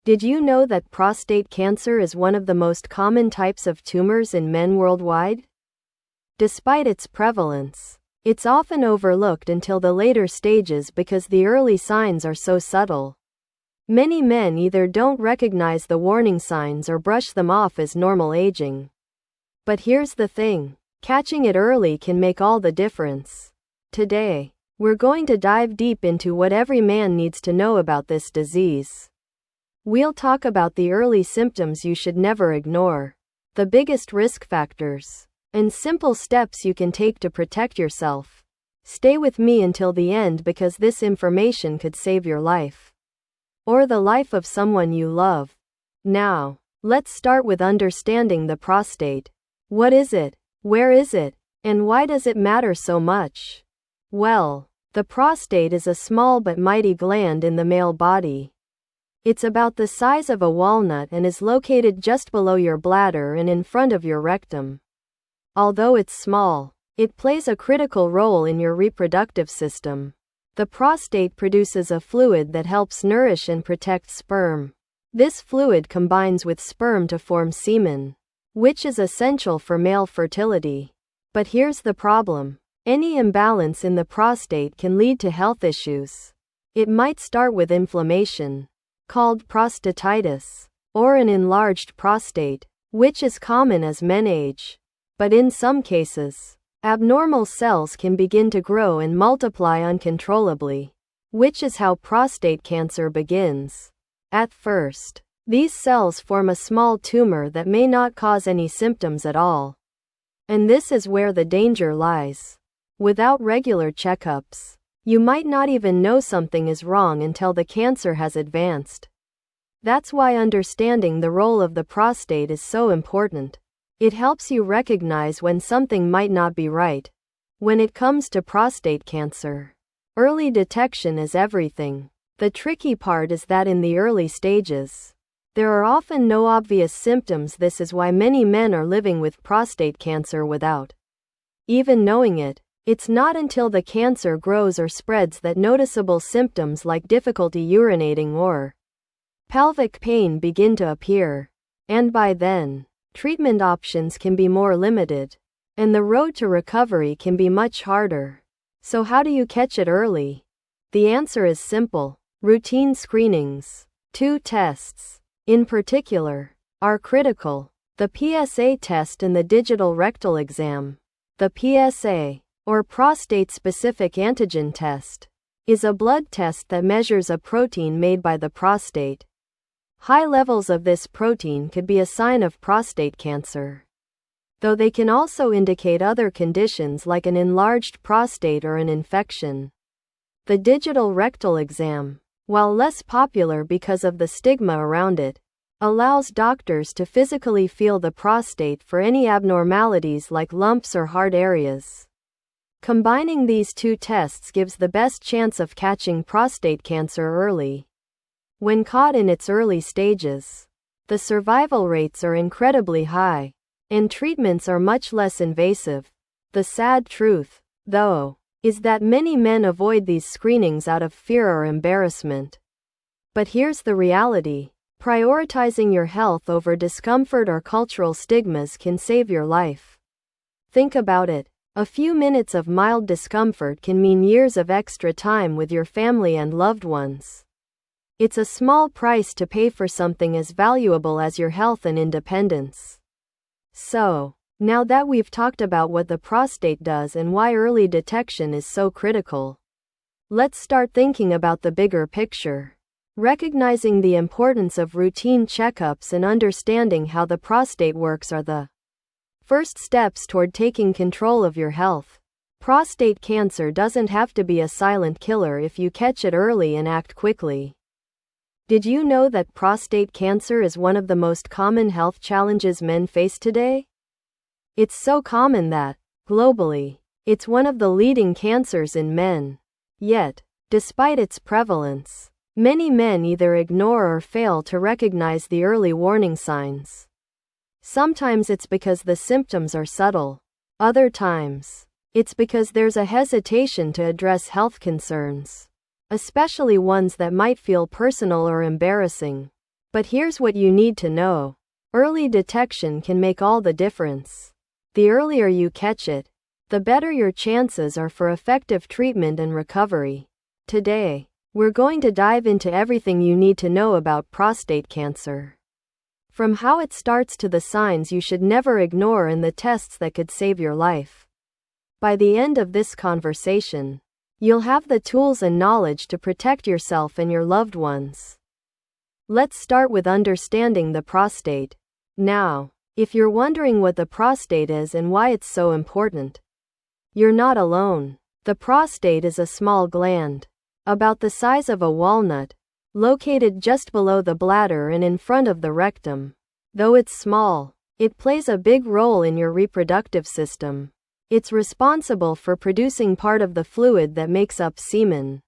Did you know that prostate cancer is one of the most common types of tumors in men worldwide? Despite its prevalence, it's often overlooked until the later stages because the early signs are so subtle. Many men either don't recognize the warning signs or brush them off as normal aging. But here's the thing, catching it early can make all the difference. Today, we're going to dive deep into what every man needs to know about this disease. We'll talk about the early symptoms you should never ignore, the biggest risk factors, and simple steps you can take to protect yourself. Stay with me until the end because this information could save your life, or the life of someone you love. Now, let's start with understanding the prostate. What is it? Where is it? And why does it matter so much? Well, the prostate is a small but mighty gland in the male body. It's about the size of a walnut and is located just below your bladder and in front of your rectum. Although it's small, it plays a critical role in your reproductive system. The prostate produces a fluid that helps nourish and protect sperm. This fluid combines with sperm to form semen, which is essential for male fertility. But here's the problem. Any imbalance in the prostate can lead to health issues. It might start with inflammation, called prostatitis, or an enlarged prostate, which is common as men age. But in some cases, abnormal cells can begin to grow and multiply uncontrollably, which is how prostate cancer begins. At first, these cells form a small tumor that may not cause any symptoms at all. And this is where the danger lies. Without regular checkups, you might not even know something is wrong until the cancer has advanced. That's why understanding the role of the prostate is so important. It helps you recognize when something might not be right. When it comes to prostate cancer, early detection is everything. The tricky part is that in the early stages, there are often no obvious symptoms. This is why many men are living with prostate cancer without even knowing it. It's not until the cancer grows or spreads that noticeable symptoms like difficulty urinating or pelvic pain begin to appear. And by then, treatment options can be more limited, and the road to recovery can be much harder. So how do you catch it early? The answer is simple. Routine screenings. 2 tests, in particular, are critical. The PSA test and the digital rectal exam. The PSA, or prostate-specific antigen test, is a blood test that measures a protein made by the prostate. High levels of this protein could be a sign of prostate cancer, though they can also indicate other conditions like an enlarged prostate or an infection. The digital rectal exam, while less popular because of the stigma around it, allows doctors to physically feel the prostate for any abnormalities like lumps or hard areas. Combining these 2 tests gives the best chance of catching prostate cancer early. When caught in its early stages, the survival rates are incredibly high, and treatments are much less invasive. The sad truth, though, is that many men avoid these screenings out of fear or embarrassment. But here's the reality. Prioritizing your health over discomfort or cultural stigmas can save your life. Think about it. A few minutes of mild discomfort can mean years of extra time with your family and loved ones. It's a small price to pay for something as valuable as your health and independence. So, now that we've talked about what the prostate does and why early detection is so critical, let's start thinking about the bigger picture. Recognizing the importance of routine checkups and understanding how the prostate works are the first steps toward taking control of your health. Prostate cancer doesn't have to be a silent killer if you catch it early and act quickly. Did you know that prostate cancer is one of the most common health challenges men face today? It's so common that, globally, it's one of the leading cancers in men. Yet, despite its prevalence, many men either ignore or fail to recognize the early warning signs. Sometimes it's because the symptoms are subtle. Other times, it's because there's a hesitation to address health concerns, especially ones that might feel personal or embarrassing. But here's what you need to know. Early detection can make all the difference. The earlier you catch it, the better your chances are for effective treatment and recovery. Today, we're going to dive into everything you need to know about prostate cancer. From how it starts to the signs you should never ignore and the tests that could save your life. By the end of this conversation, you'll have the tools and knowledge to protect yourself and your loved ones. Let's start with understanding the prostate. Now, if you're wondering what the prostate is and why it's so important, you're not alone. The prostate is a small gland, about the size of a walnut, located just below the bladder and in front of the rectum. Though it's small, it plays a big role in your reproductive system. It's responsible for producing part of the fluid that makes up semen.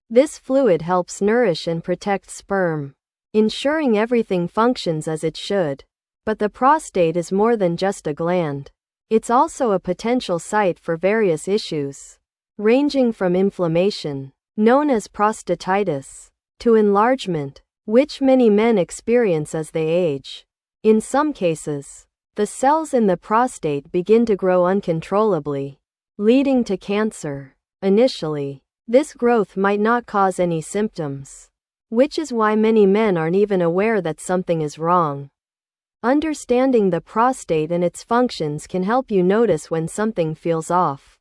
This fluid helps nourish and protect sperm, ensuring everything functions as it should. But the prostate is more than just a gland. It's also a potential site for various issues, ranging from inflammation, known as prostatitis, to enlargement, which many men experience as they age. In some cases, the cells in the prostate begin to grow uncontrollably, leading to cancer. Initially, this growth might not cause any symptoms, which is why many men aren't even aware that something is wrong. Understanding the prostate and its functions can help you notice when something feels off,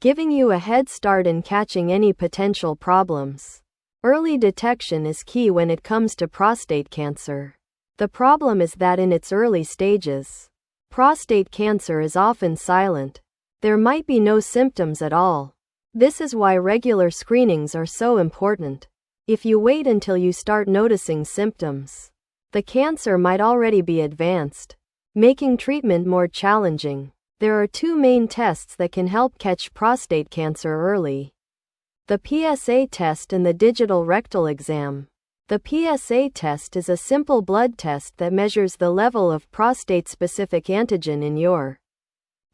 giving you a head start in catching any potential problems. Early detection is key when it comes to prostate cancer. The problem is that in its early stages, prostate cancer is often silent. There might be no symptoms at all. This is why regular screenings are so important. If you wait until you start noticing symptoms, the cancer might already be advanced, making treatment more challenging. There are two main tests that can help catch prostate cancer early: the PSA test and the digital rectal exam. The PSA test is a simple blood test that measures the level of prostate-specific antigen in your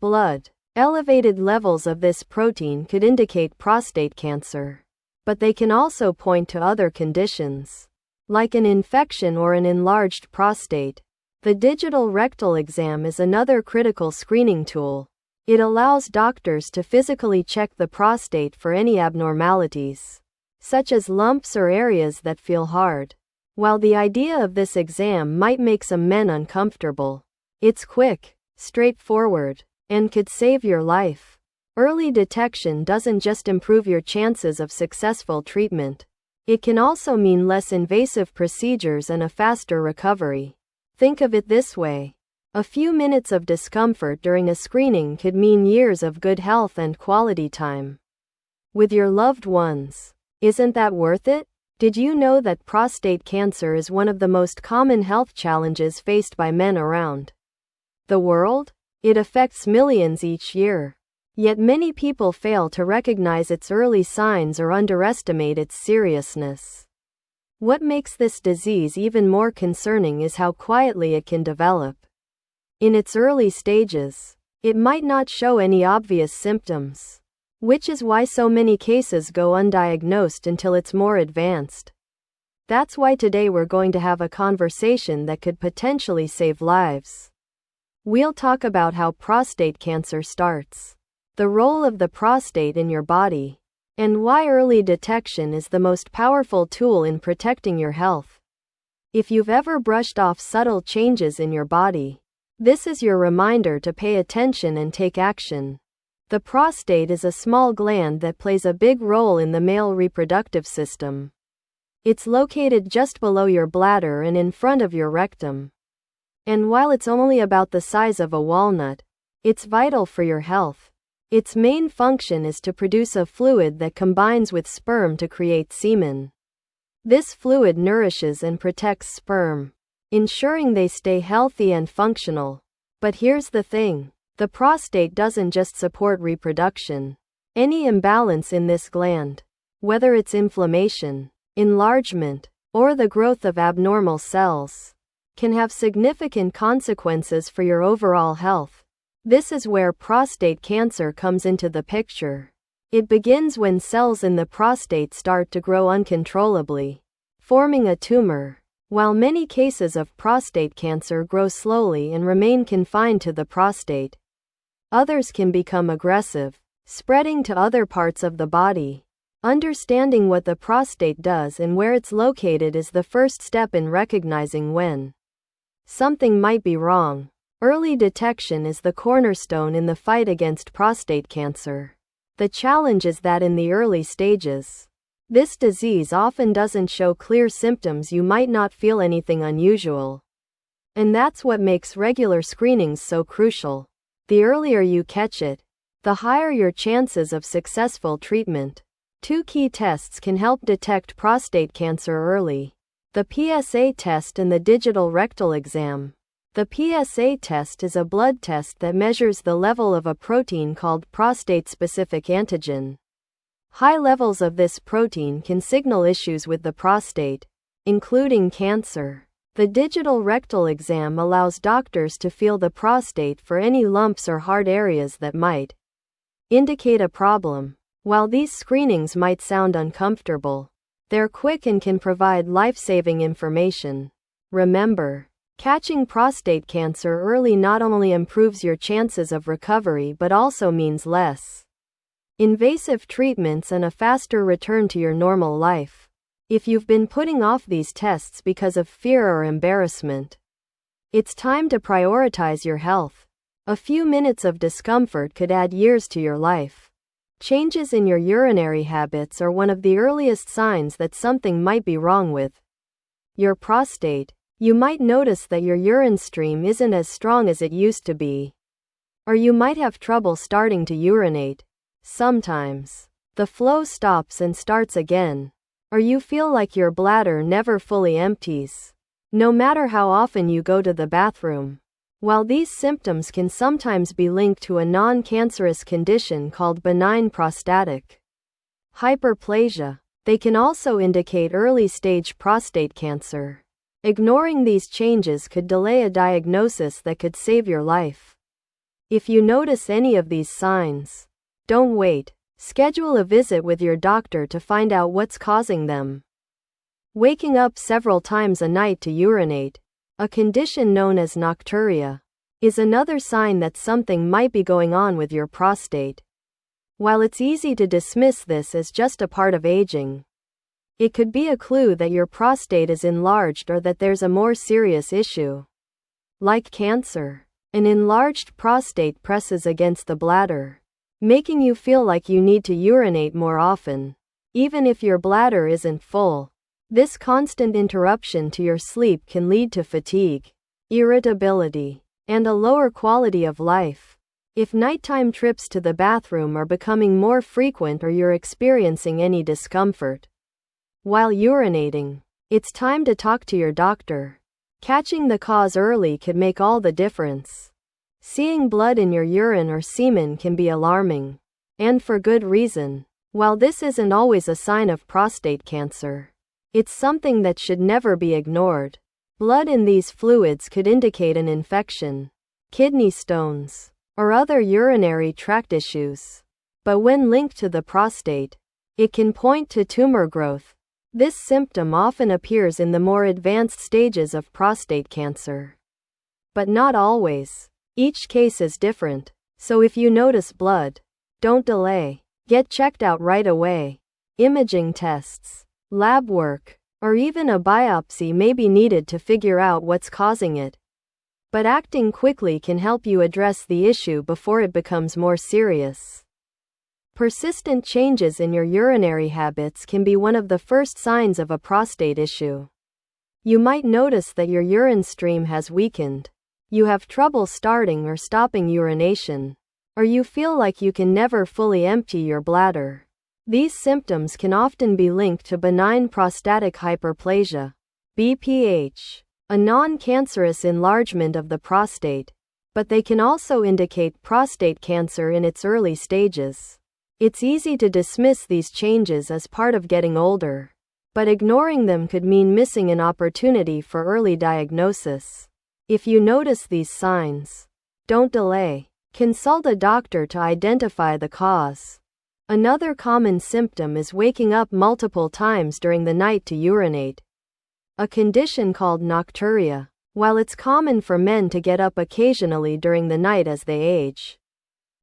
blood. Elevated levels of this protein could indicate prostate cancer, but they can also point to other conditions, like an infection or an enlarged prostate. The digital rectal exam is another critical screening tool. It allows doctors to physically check the prostate for any abnormalities, such as lumps or areas that feel hard. While the idea of this exam might make some men uncomfortable, it's quick, straightforward, and could save your life. Early detection doesn't just improve your chances of successful treatment. It can also mean less invasive procedures and a faster recovery. Think of it this way. A few minutes of discomfort during a screening could mean years of good health and quality time with your loved ones. Isn't that worth it? Did you know that prostate cancer is one of the most common health challenges faced by men around the world? It affects millions each year. Yet many people fail to recognize its early signs or underestimate its seriousness. What makes this disease even more concerning is how quietly it can develop. In its early stages, it might not show any obvious symptoms, which is why so many cases go undiagnosed until it's more advanced. That's why today we're going to have a conversation that could potentially save lives. We'll talk about how prostate cancer starts, the role of the prostate in your body, and why early detection is the most powerful tool in protecting your health. If you've ever brushed off subtle changes in your body, this is your reminder to pay attention and take action. The prostate is a small gland that plays a big role in the male reproductive system. It's located just below your bladder and in front of your rectum. And while it's only about the size of a walnut, it's vital for your health. Its main function is to produce a fluid that combines with sperm to create semen. This fluid nourishes and protects sperm, ensuring they stay healthy and functional. But here's the thing. The prostate doesn't just support reproduction. Any imbalance in this gland, whether it's inflammation, enlargement, or the growth of abnormal cells, can have significant consequences for your overall health. This is where prostate cancer comes into the picture. It begins when cells in the prostate start to grow uncontrollably, forming a tumor. While many cases of prostate cancer grow slowly and remain confined to the prostate, others can become aggressive, spreading to other parts of the body. Understanding what the prostate does and where it's located is the first step in recognizing when something might be wrong. Early detection is the cornerstone in the fight against prostate cancer. The challenge is that in the early stages, this disease often doesn't show clear symptoms. You might not feel anything unusual. And that's what makes regular screenings so crucial. The earlier you catch it, the higher your chances of successful treatment. 2 key tests can help detect prostate cancer early: the PSA test and the digital rectal exam. The PSA test is a blood test that measures the level of a protein called prostate-specific antigen. High levels of this protein can signal issues with the prostate, including cancer. The digital rectal exam allows doctors to feel the prostate for any lumps or hard areas that might indicate a problem. While these screenings might sound uncomfortable, they're quick and can provide life-saving information. Remember, catching prostate cancer early not only improves your chances of recovery but also means less invasive treatments and a faster return to your normal life. If you've been putting off these tests because of fear or embarrassment, it's time to prioritize your health. A few minutes of discomfort could add years to your life. Changes in your urinary habits are one of the earliest signs that something might be wrong with your prostate. You might notice that your urine stream isn't as strong as it used to be. Or you might have trouble starting to urinate. Sometimes, the flow stops and starts again. Or you feel like your bladder never fully empties, no matter how often you go to the bathroom. While these symptoms can sometimes be linked to a non-cancerous condition called benign prostatic hyperplasia, they can also indicate early-stage prostate cancer. Ignoring these changes could delay a diagnosis that could save your life. If you notice any of these signs, don't wait. Schedule a visit with your doctor to find out what's causing them. Waking up several times a night to urinate, a condition known as nocturia, is another sign that something might be going on with your prostate. While it's easy to dismiss this as just a part of aging, it could be a clue that your prostate is enlarged or that there's a more serious issue. Like cancer, an enlarged prostate presses against the bladder, making you feel like you need to urinate more often, even if your bladder isn't full. This constant interruption to your sleep can lead to fatigue, irritability, and a lower quality of life. If nighttime trips to the bathroom are becoming more frequent or you're experiencing any discomfort while urinating, it's time to talk to your doctor. Catching the cause early could make all the difference. Seeing blood in your urine or semen can be alarming, and for good reason. While this isn't always a sign of prostate cancer, it's something that should never be ignored. Blood in these fluids could indicate an infection, kidney stones, or other urinary tract issues. But when linked to the prostate, it can point to tumor growth. This symptom often appears in the more advanced stages of prostate cancer. But not always. Each case is different, so if you notice blood, don't delay. Get checked out right away. Imaging tests, lab work, or even a biopsy may be needed to figure out what's causing it. But acting quickly can help you address the issue before it becomes more serious. Persistent changes in your urinary habits can be one of the first signs of a prostate issue. You might notice that your urine stream has weakened. You have trouble starting or stopping urination, or you feel like you can never fully empty your bladder. These symptoms can often be linked to benign prostatic hyperplasia, BPH, a non-cancerous enlargement of the prostate, but they can also indicate prostate cancer in its early stages. It's easy to dismiss these changes as part of getting older, but ignoring them could mean missing an opportunity for early diagnosis. If you notice these signs, don't delay. Consult a doctor to identify the cause. Another common symptom is waking up multiple times during the night to urinate. a condition called nocturia. While it's common for men to get up occasionally during the night as they age,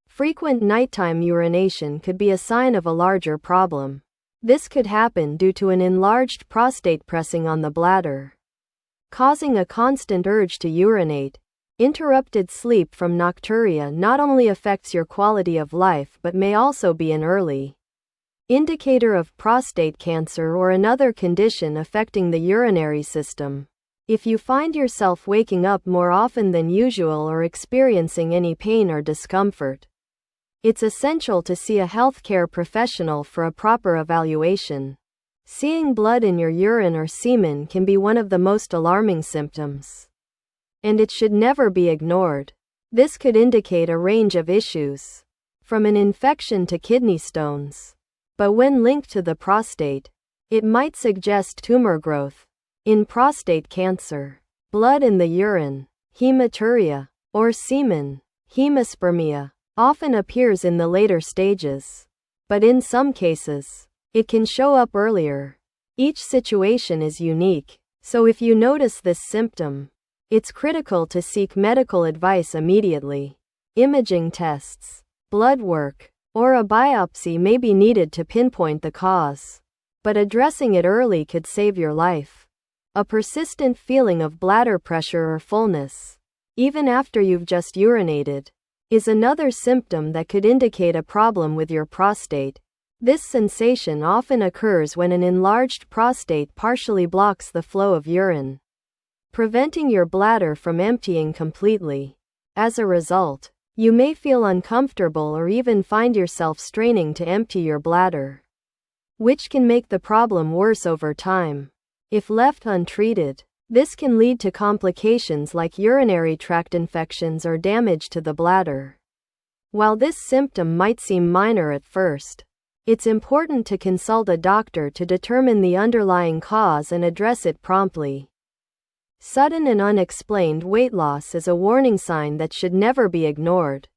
frequent nighttime urination could be a sign of a larger problem. This could happen due to an enlarged prostate pressing on the bladder, causing a constant urge to urinate. Interrupted sleep from nocturia not only affects your quality of life but may also be an early indicator of prostate cancer or another condition affecting the urinary system. If you find yourself waking up more often than usual or experiencing any pain or discomfort, it's essential to see a healthcare professional for a proper evaluation. Seeing blood in your urine or semen can be one of the most alarming symptoms, and it should never be ignored. This could indicate a range of issues, from an infection to kidney stones. But when linked to the prostate, it might suggest tumor growth. In prostate cancer, blood in the urine, hematuria, or semen, hemospermia, often appears in the later stages. But in some cases, it can show up earlier. Each situation is unique, so if you notice this symptom, it's critical to seek medical advice immediately. Imaging tests, blood work, or a biopsy may be needed to pinpoint the cause, but addressing it early could save your life. A persistent feeling of bladder pressure or fullness, even after you've just urinated, is another symptom that could indicate a problem with your prostate. This sensation often occurs when an enlarged prostate partially blocks the flow of urine, preventing your bladder from emptying completely. As a result, you may feel uncomfortable or even find yourself straining to empty your bladder, which can make the problem worse over time. If left untreated, this can lead to complications like urinary tract infections or damage to the bladder. While this symptom might seem minor at first, it's important to consult a doctor to determine the underlying cause and address it promptly. Sudden and unexplained weight loss is a warning sign that should never be ignored.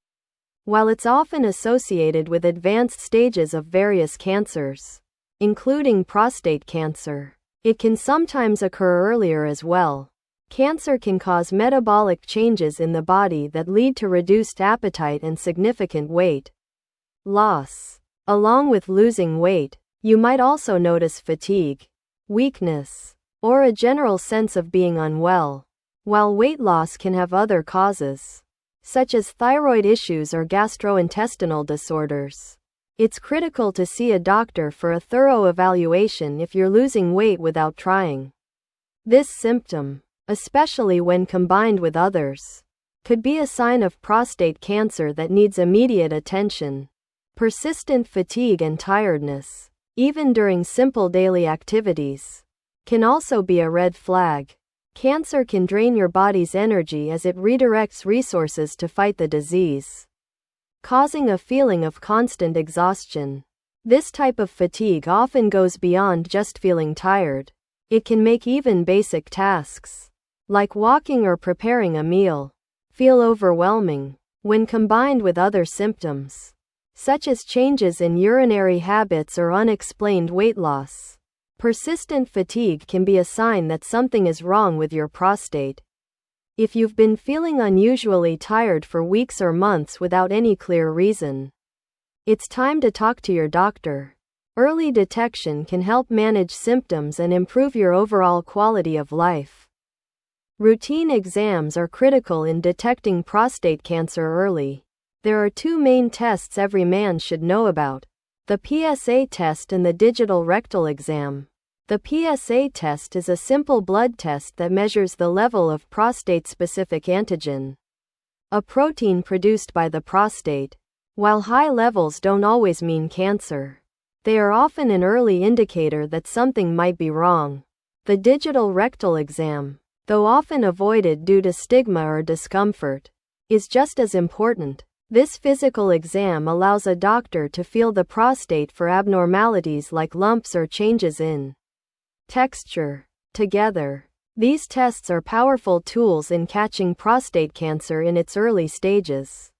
While it's often associated with advanced stages of various cancers, including prostate cancer, it can sometimes occur earlier as well. Cancer can cause metabolic changes in the body that lead to reduced appetite and significant weight loss. Along with losing weight, you might also notice fatigue, weakness, or a general sense of being unwell. While weight loss can have other causes, such as thyroid issues or gastrointestinal disorders, it's critical to see a doctor for a thorough evaluation if you're losing weight without trying. This symptom, especially when combined with others, could be a sign of prostate cancer that needs immediate attention. Persistent fatigue and tiredness, even during simple daily activities, can also be a red flag. Cancer can drain your body's energy as it redirects resources to fight the disease, causing a feeling of constant exhaustion. This type of fatigue often goes beyond just feeling tired. It can make even basic tasks, like walking or preparing a meal, feel overwhelming. When combined with other symptoms, such as changes in urinary habits or unexplained weight loss, persistent fatigue can be a sign that something is wrong with your prostate. If you've been feeling unusually tired for weeks or months without any clear reason, it's time to talk to your doctor. Early detection can help manage symptoms and improve your overall quality of life. Routine exams are critical in detecting prostate cancer early. There are two main tests every man should know about: the PSA test and the digital rectal exam. The PSA test is a simple blood test that measures the level of prostate-specific antigen, a protein produced by the prostate. While high levels don't always mean cancer, they are often an early indicator that something might be wrong. The digital rectal exam, though often avoided due to stigma or discomfort, is just as important. This physical exam allows a doctor to feel the prostate for abnormalities like lumps or changes in texture. Together, these tests are powerful tools in catching prostate cancer in its early stages,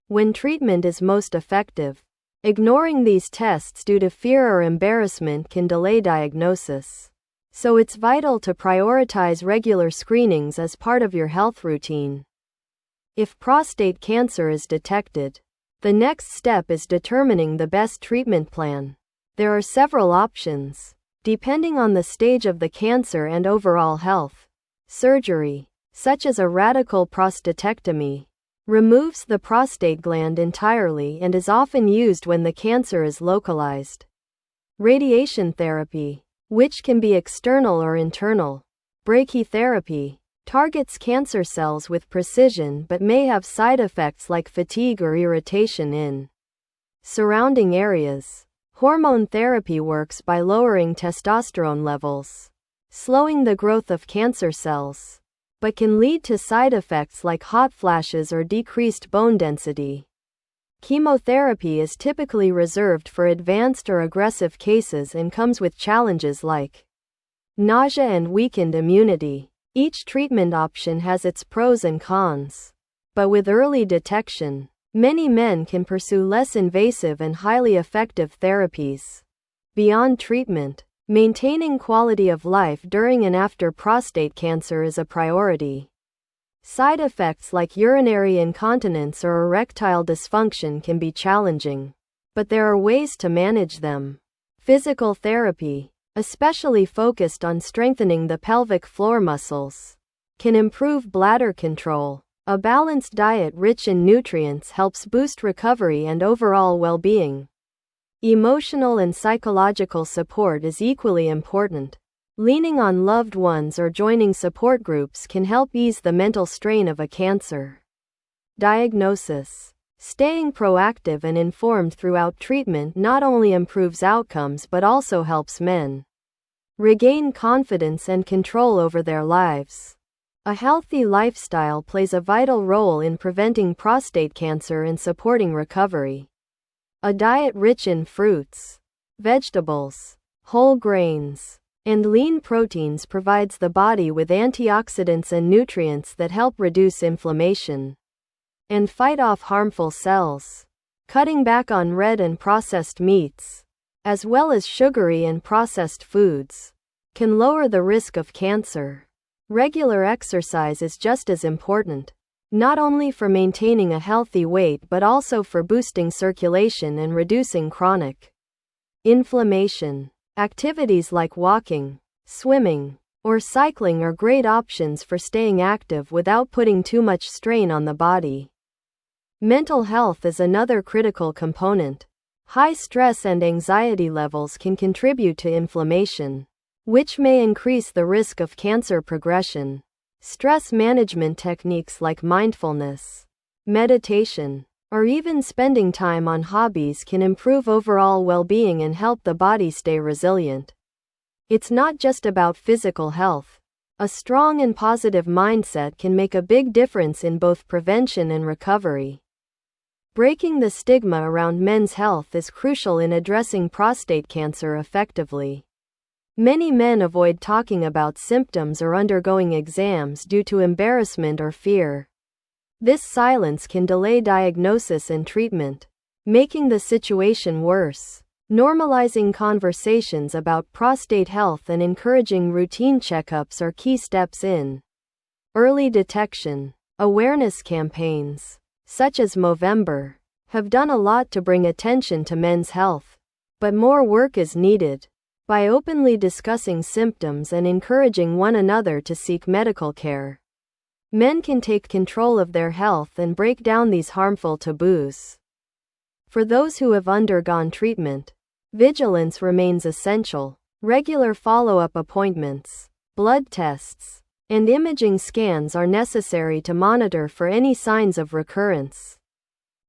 when treatment is most effective. Ignoring these tests due to fear or embarrassment can delay diagnosis. So it's vital to prioritize regular screenings as part of your health routine. If prostate cancer is detected, the next step is determining the best treatment plan. There are several options, depending on the stage of the cancer and overall health. Surgery, such as a radical prostatectomy, removes the prostate gland entirely and is often used when the cancer is localized. Radiation therapy, which can be external or internal. Brachytherapy targets cancer cells with precision but may have side effects like fatigue or irritation in surrounding areas. Hormone therapy works by lowering testosterone levels, slowing the growth of cancer cells, but can lead to side effects like hot flashes or decreased bone density. Chemotherapy is typically reserved for advanced or aggressive cases and comes with challenges like nausea and weakened immunity. Each treatment option has its pros and cons, but with early detection, many men can pursue less invasive and highly effective therapies. Beyond treatment, maintaining quality of life during and after prostate cancer is a priority. Side effects like urinary incontinence or erectile dysfunction can be challenging, but there are ways to manage them. Physical therapy, especially focused on strengthening the pelvic floor muscles, can improve bladder control. A balanced diet rich in nutrients helps boost recovery and overall well-being. Emotional and psychological support is equally important. Leaning on loved ones or joining support groups can help ease the mental strain of a cancer diagnosis. Staying proactive and informed throughout treatment not only improves outcomes but also helps men regain confidence and control over their lives. A healthy lifestyle plays a vital role in preventing prostate cancer and supporting recovery. A diet rich in fruits, vegetables, whole grains, and lean proteins provides the body with antioxidants and nutrients that help reduce inflammation and fight off harmful cells. Cutting back on red and processed meats, as well as sugary and processed foods, can lower the risk of cancer. Regular exercise is just as important, not only for maintaining a healthy weight but also for boosting circulation and reducing chronic inflammation. Activities like walking, swimming, or cycling are great options for staying active without putting too much strain on the body. Mental health is another critical component. High stress and anxiety levels can contribute to inflammation, which may increase the risk of cancer progression. Stress management techniques like mindfulness, meditation, or even spending time on hobbies can improve overall well-being and help the body stay resilient. It's not just about physical health. A strong and positive mindset can make a big difference in both prevention and recovery. Breaking the stigma around men's health is crucial in addressing prostate cancer effectively. Many men avoid talking about symptoms or undergoing exams due to embarrassment or fear. This silence can delay diagnosis and treatment, making the situation worse. Normalizing conversations about prostate health and encouraging routine checkups are key steps in early detection. Awareness campaigns, such as Movember, have done a lot to bring attention to men's health, but more work is needed. By openly discussing symptoms and encouraging one another to seek medical care, men can take control of their health and break down these harmful taboos. For those who have undergone treatment, vigilance remains essential. Regular follow-up appointments, blood tests, and imaging scans are necessary to monitor for any signs of recurrence.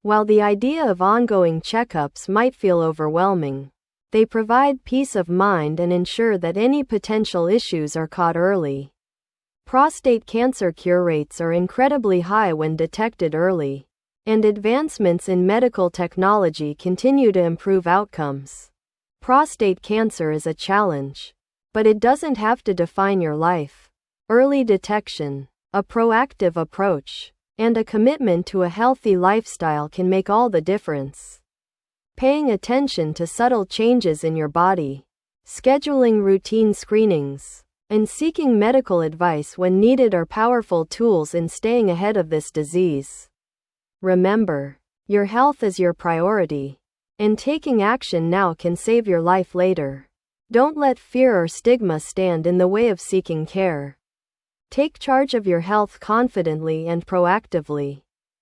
While the idea of ongoing checkups might feel overwhelming, they provide peace of mind and ensure that any potential issues are caught early. Prostate cancer cure rates are incredibly high when detected early, and advancements in medical technology continue to improve outcomes. Prostate cancer is a challenge, but it doesn't have to define your life. Early detection, a proactive approach, and a commitment to a healthy lifestyle can make all the difference. Paying attention to subtle changes in your body, Scheduling routine screenings and seeking medical advice when needed are powerful tools in staying ahead of this disease. Remember, your health is your priority, and taking action now can save your life later. Don't let fear or stigma stand in the way of seeking care. Take charge of your health confidently and proactively.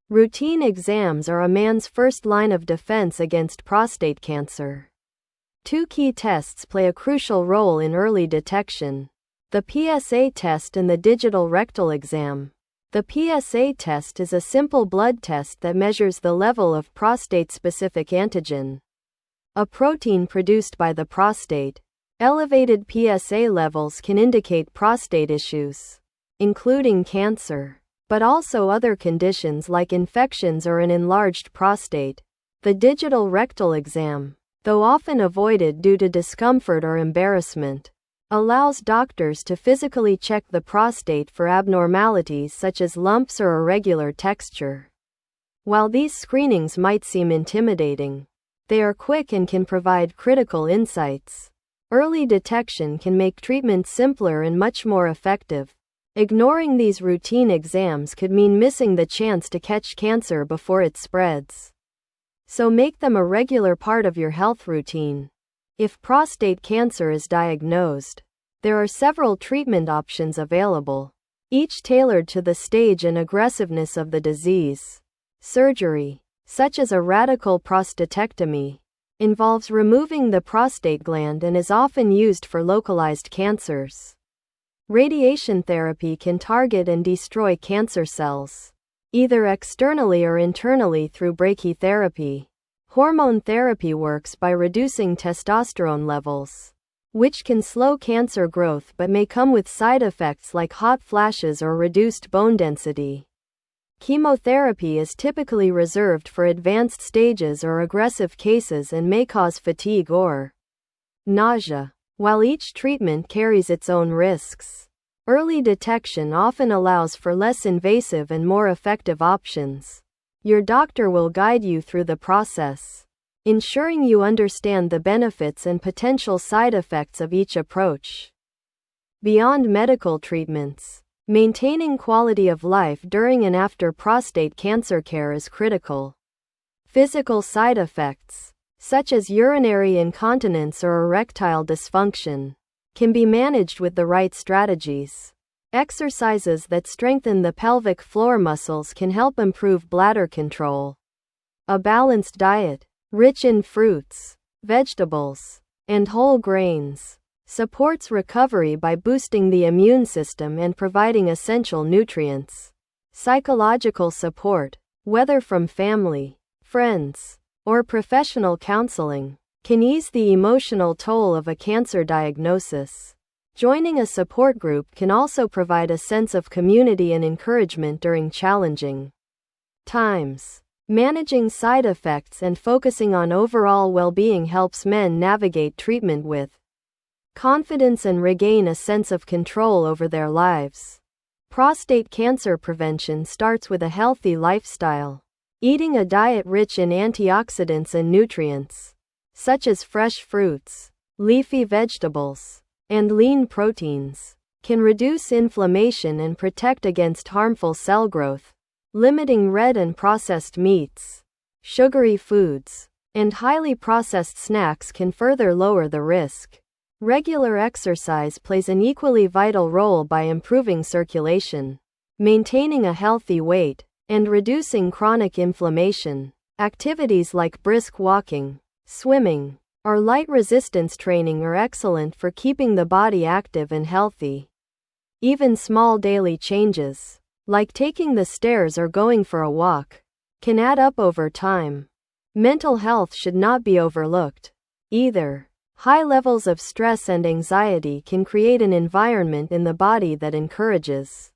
Routine exams are a man's first line of defense against prostate cancer. 2 key tests play a crucial role in early detection: the PSA test and the digital rectal exam. The PSA test is a simple blood test that measures the level of prostate-specific antigen, a protein produced by the prostate. Elevated PSA levels can indicate prostate issues, including cancer, but also other conditions like infections or an enlarged prostate. The digital rectal exam, though often avoided due to discomfort or embarrassment, allows doctors to physically check the prostate for abnormalities such as lumps or irregular texture. While these screenings might seem intimidating, they are quick and can provide critical insights. Early detection can make treatment simpler and much more effective. Ignoring these routine exams could mean missing the chance to catch cancer before it spreads. So make them a regular part of your health routine. If prostate cancer is diagnosed, there are several treatment options available, each tailored to the stage and aggressiveness of the disease. Surgery, such as a radical prostatectomy, involves removing the prostate gland and is often used for localized cancers. Radiation therapy can target and destroy cancer cells, either externally or internally through brachytherapy. Hormone therapy works by reducing testosterone levels, which can slow cancer growth but may come with side effects like hot flashes or reduced bone density. Chemotherapy is typically reserved for advanced stages or aggressive cases and may cause fatigue or nausea. While each treatment carries its own risks, early detection often allows for less invasive and more effective options. Your doctor will guide you through the process, ensuring you understand the benefits and potential side effects of each approach. Beyond medical treatments, maintaining quality of life during and after prostate cancer care is critical. Physical side effects, such as urinary incontinence or erectile dysfunction, can be managed with the right strategies. Exercises that strengthen the pelvic floor muscles can help improve bladder control. A balanced diet, rich in fruits, vegetables, and whole grains, supports recovery by boosting the immune system and providing essential nutrients. Psychological support, whether from family, friends, or professional counseling, can ease the emotional toll of a cancer diagnosis. Joining a support group can also provide a sense of community and encouragement during challenging times. Managing side effects and focusing on overall well-being helps men navigate treatment with confidence and regain a sense of control over their lives. Prostate cancer prevention starts with a healthy lifestyle. Eating a diet rich in antioxidants and nutrients, such as fresh fruits, leafy vegetables, and lean proteins, can reduce inflammation and protect against harmful cell growth. Limiting red and processed meats, sugary foods, and highly processed snacks can further lower the risk. Regular exercise plays an equally vital role by improving circulation, maintaining a healthy weight, and reducing chronic inflammation. Activities like brisk walking, swimming, or light resistance training are excellent for keeping the body active and healthy. Even small daily changes, like taking the stairs or going for a walk, can add up over time. Mental health should not be overlooked either. High levels of stress and anxiety can create an environment in the body that encourages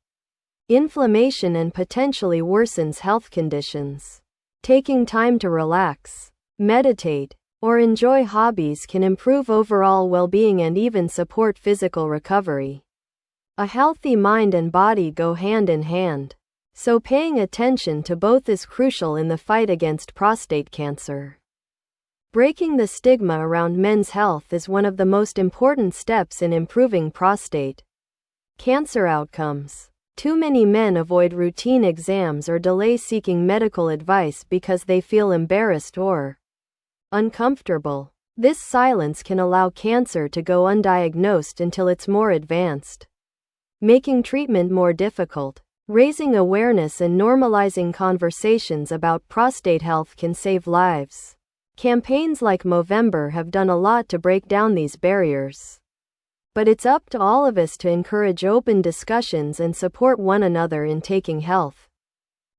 inflammation and potentially worsens health conditions. Taking time to relax, meditate, or enjoy hobbies can improve overall well-being and even support physical recovery. A healthy mind and body go hand in hand, so paying attention to both is crucial in the fight against prostate cancer. Breaking the stigma around men's health is one of the most important steps in improving prostate cancer outcomes. Too many men avoid routine exams or delay seeking medical advice because they feel embarrassed or uncomfortable. This silence can allow cancer to go undiagnosed until it's more advanced, making treatment more difficult. Raising awareness and normalizing conversations about prostate health can save lives. Campaigns like Movember have done a lot to break down these barriers. But it's up to all of us to encourage open discussions and support one another in taking health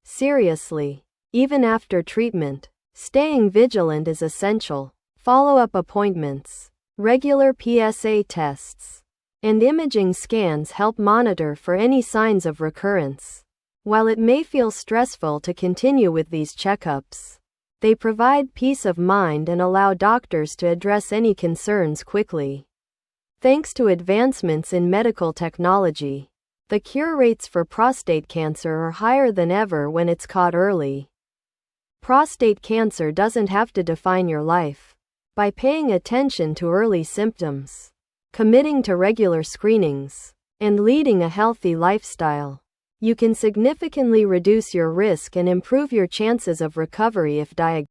seriously. Even after treatment, staying vigilant is essential. Follow-up appointments, regular PSA tests, and imaging scans help monitor for any signs of recurrence. While it may feel stressful to continue with these checkups, they provide peace of mind and allow doctors to address any concerns quickly. Thanks to advancements in medical technology, the cure rates for prostate cancer are higher than ever when it's caught early. Prostate cancer doesn't have to define your life. By paying attention to early symptoms, committing to regular screenings, and leading a healthy lifestyle, you can significantly reduce your risk and improve your chances of recovery if diagnosed.